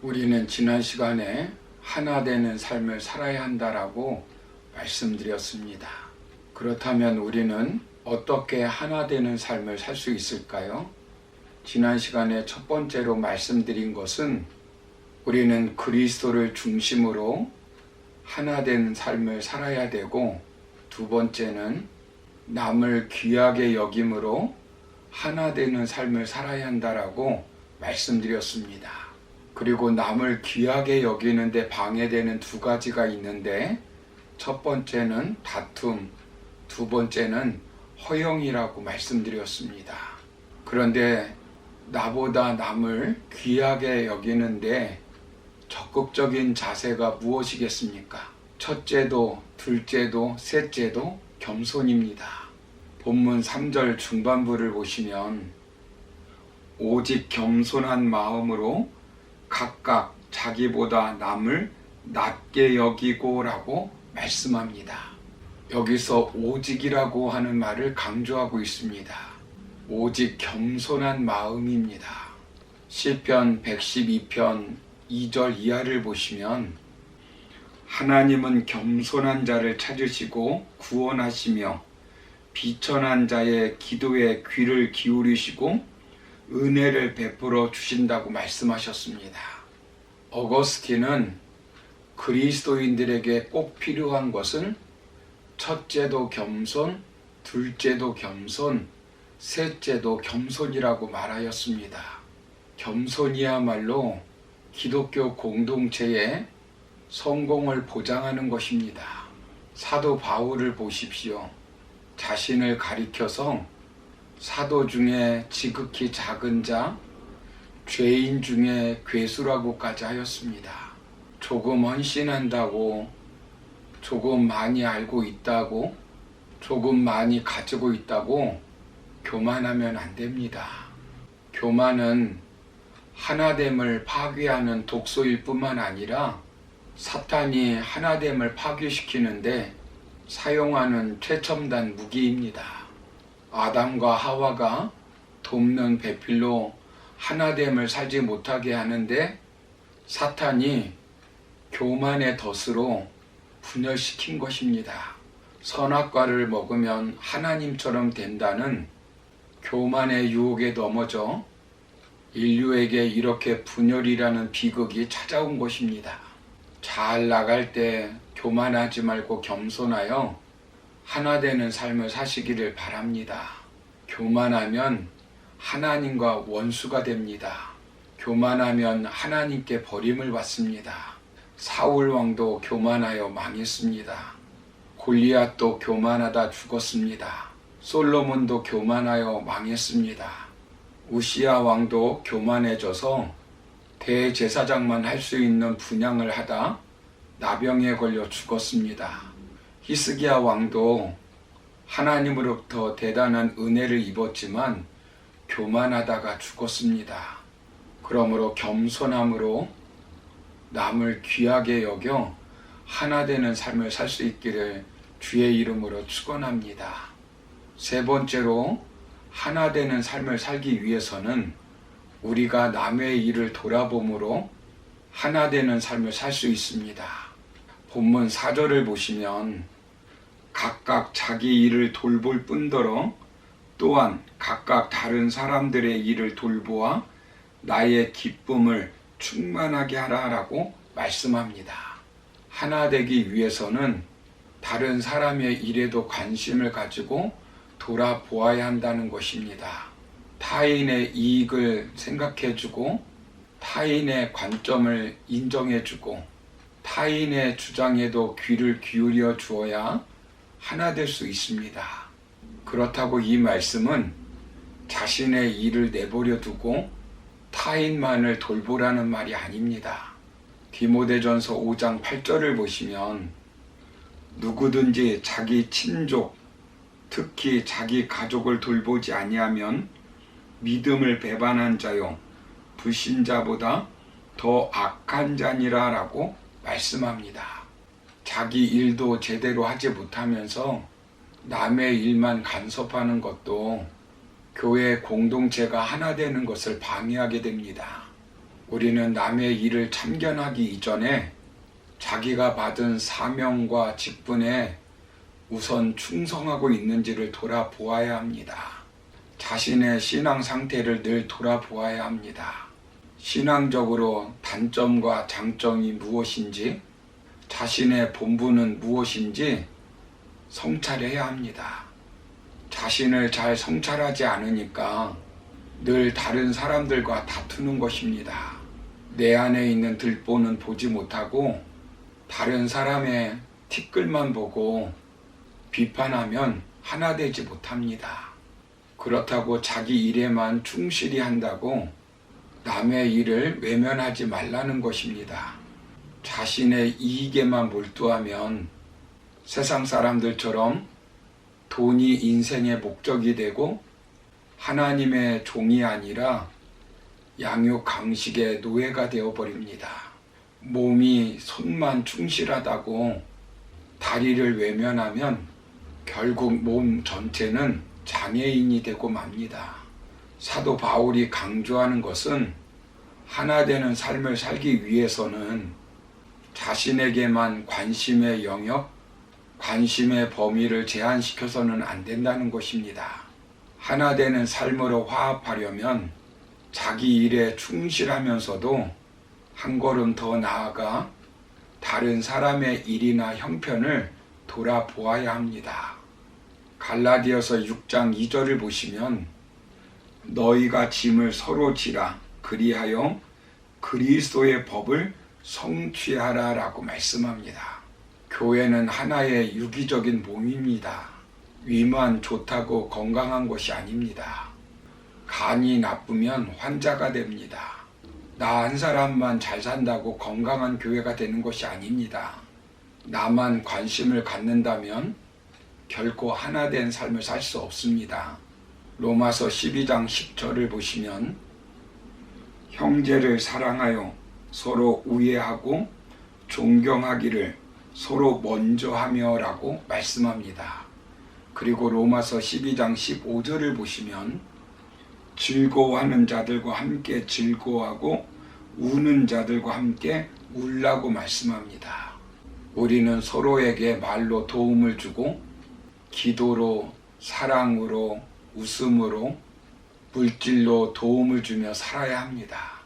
우리는 지난 시간에 하나 되는 삶을 살아야 한다라고 말씀드렸습니다. 그렇다면 우리는 어떻게 하나 되는 삶을 살 수 있을까요? 지난 시간에 첫 번째로 말씀드린 것은 우리는 그리스도를 중심으로 하나 된 삶을 살아야 되고, 두 번째는 남을 귀하게 여김으로 하나 되는 삶을 살아야 한다라고 말씀드렸습니다. 그리고 남을 귀하게 여기는데 방해되는 두 가지가 있는데, 첫 번째는 다툼, 두 번째는 허영이라고 말씀드렸습니다. 그런데 나보다 남을 귀하게 여기는데 적극적인 자세가 무엇이겠습니까? 첫째도, 둘째도, 셋째도 겸손입니다. 본문 3절 중반부를 보시면 오직 겸손한 마음으로 각각 자기보다 남을 낮게 여기고 라고 말씀합니다. 여기서 오직이라고 하는 말을 강조하고 있습니다. 오직 겸손한 마음입니다. 시편 112편 2절 이하를 보시면 하나님은 겸손한 자를 찾으시고 구원하시며 비천한 자의 기도에 귀를 기울이시고 은혜를 베풀어 주신다고 말씀하셨습니다. 어거스틴은 그리스도인들에게 꼭 필요한 것은 첫째도 겸손, 둘째도 겸손, 셋째도 겸손이라고 말하였습니다. 겸손이야말로 기독교 공동체의 성공을 보장하는 것입니다. 사도 바울을 보십시오. 자신을 가리켜서 사도 중에 지극히 작은 자, 죄인 중에 괴수라고까지 하였습니다. 조금 헌신한다고, 조금 많이 알고 있다고, 조금 많이 가지고 있다고 교만하면 안 됩니다. 교만은 하나됨을 파괴하는 독소일 뿐만 아니라 사탄이 하나됨을 파괴시키는데 사용하는 최첨단 무기입니다. 아담과 하와가 돕는 배필로 하나됨을 살지 못하게 하는데 사탄이 교만의 덫으로 분열시킨 것입니다. 선악과를 먹으면 하나님처럼 된다는 교만의 유혹에 넘어져 인류에게 이렇게 분열이라는 비극이 찾아온 것입니다. 잘 나갈 때 교만하지 말고 겸손하여 하나 되는 삶을 사시기를 바랍니다. 교만하면 하나님과 원수가 됩니다. 교만하면 하나님께 버림을 받습니다. 사울 왕도 교만하여 망했습니다. 골리앗도 교만하다 죽었습니다. 솔로몬도 교만하여 망했습니다. 우시야 왕도 교만해져서 대제사장만 할 수 있는 분향을 하다 나병에 걸려 죽었습니다. 히스기야 왕도 하나님으로부터 대단한 은혜를 입었지만 교만하다가 죽었습니다. 그러므로 겸손함으로 남을 귀하게 여겨 하나 되는 삶을 살 수 있기를 주의 이름으로 축원합니다. 세 번째로 하나 되는 삶을 살기 위해서는 우리가 남의 일을 돌아봄으로 하나 되는 삶을 살 수 있습니다. 본문 4절을 보시면 각각 자기 일을 돌볼 뿐더러 또한 각각 다른 사람들의 일을 돌보아 나의 기쁨을 충만하게 하라라고 말씀합니다. 하나 되기 위해서는 다른 사람의 일에도 관심을 가지고 돌아보아야 한다는 것입니다. 타인의 이익을 생각해주고 타인의 관점을 인정해주고 타인의 주장에도 귀를 기울여 주어야 하나 될 수 있습니다. 그렇다고 이 말씀은 자신의 일을 내버려 두고 타인만을 돌보라는 말이 아닙니다. 디모데전서 5장 8절을 보시면 누구든지 자기 친족, 특히 자기 가족을 돌보지 아니하면 믿음을 배반한 자요 불신자보다 더 악한 자니라 라고 말씀합니다. 자기 일도 제대로 하지 못하면서 남의 일만 간섭하는 것도 교회 공동체가 하나 되는 것을 방해하게 됩니다. 우리는 남의 일을 참견하기 이전에 자기가 받은 사명과 직분에 우선 충성하고 있는지를 돌아보아야 합니다. 자신의 신앙 상태를 늘 돌아보아야 합니다. 신앙적으로 단점과 장점이 무엇인지, 자신의 본분은 무엇인지 성찰해야 합니다. 자신을 잘 성찰하지 않으니까 늘 다른 사람들과 다투는 것입니다. 내 안에 있는 들보는 보지 못하고 다른 사람의 티끌만 보고 비판하면 하나 되지 못합니다. 그렇다고 자기 일에만 충실히 한다고 남의 일을 외면하지 말라는 것입니다. 자신의 이익에만 몰두하면 세상 사람들처럼 돈이 인생의 목적이 되고 하나님의 종이 아니라 양육 강식의 노예가 되어버립니다. 몸이 손만 충실하다고 다리를 외면하면 결국 몸 전체는 장애인이 되고 맙니다. 사도 바울이 강조하는 것은 하나 되는 삶을 살기 위해서는 자신에게만 관심의 영역, 관심의 범위를 제한시켜서는 안 된다는 것입니다. 하나 되는 삶으로 화합하려면 자기 일에 충실하면서도 한 걸음 더 나아가 다른 사람의 일이나 형편을 돌아보아야 합니다. 갈라디아서 6장 2절을 보시면 너희가 짐을 서로 지라 그리하여 그리스도의 법을 성취하라 라고 말씀합니다. 교회는 하나의 유기적인 몸입니다. 위만 좋다고 건강한 것이 아닙니다. 간이 나쁘면 환자가 됩니다. 나 한 사람만 잘 산다고 건강한 교회가 되는 것이 아닙니다. 나만 관심을 갖는다면 결코 하나 된 삶을 살 수 없습니다. 로마서 12장 10절을 보시면 형제를 사랑하여 서로 우애하고 존경하기를 서로 먼저 하며 라고 말씀합니다. 그리고 로마서 12장 15절을 보시면 즐거워하는 자들과 함께 즐거워하고 우는 자들과 함께 울라고 말씀합니다. 우리는 서로에게 말로 도움을 주고 기도로, 사랑으로, 웃음으로, 물질로 도움을 주며 살아야 합니다.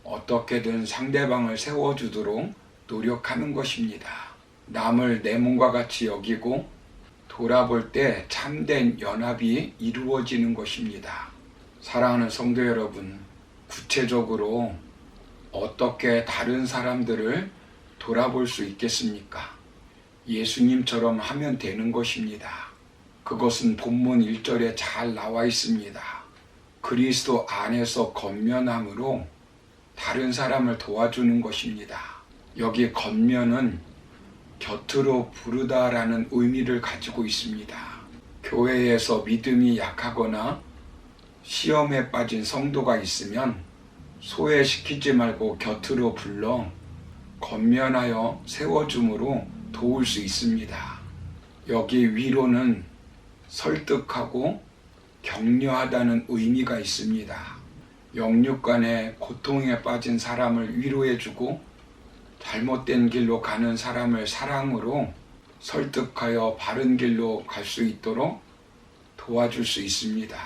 어떻게든 상대방을 세워주도록 노력하는 것입니다. 남을 내 몸과 같이 여기고 돌아볼 때 참된 연합이 이루어지는 것입니다. 사랑하는 성도 여러분, 구체적으로 어떻게 다른 사람들을 돌아볼 수 있겠습니까? 예수님처럼 하면 되는 것입니다. 그것은 본문 1절에 잘 나와 있습니다. 그리스도 안에서 권면함으로 다른 사람을 도와주는 것입니다. 여기 권면은 곁으로 부르다라는 의미를 가지고 있습니다. 교회에서 믿음이 약하거나 시험에 빠진 성도가 있으면 소외시키지 말고 곁으로 불러 권면하여 세워줌으로 도울 수 있습니다. 여기 위로는 설득하고 격려하다는 의미가 있습니다. 영육간의 고통에 빠진 사람을 위로해주고 잘못된 길로 가는 사람을 사랑으로 설득하여 바른 길로 갈 수 있도록 도와줄 수 있습니다.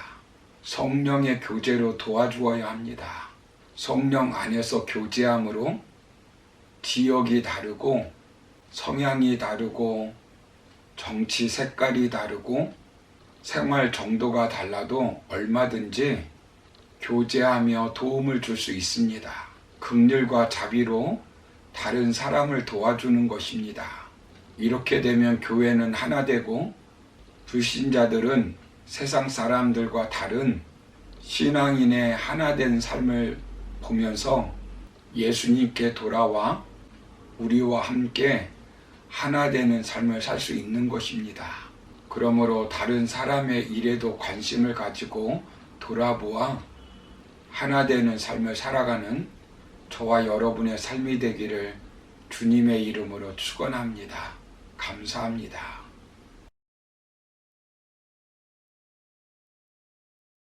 성령의 교제로 도와주어야 합니다. 성령 안에서 교제함으로 지역이 다르고 성향이 다르고 정치 색깔이 다르고 생활 정도가 달라도 얼마든지 교제하며 도움을 줄 수 있습니다. 긍휼과 자비로 다른 사람을 도와주는 것입니다. 이렇게 되면 교회는 하나 되고 불신자들은 세상 사람들과 다른 신앙인의 하나 된 삶을 보면서 예수님께 돌아와 우리와 함께 하나 되는 삶을 살 수 있는 것입니다. 그러므로 다른 사람의 일에도 관심을 가지고 돌아보아 하나 되는 삶을 살아가는 저와 여러분의 삶이 되기를 주님의 이름으로 축원합니다. 감사합니다.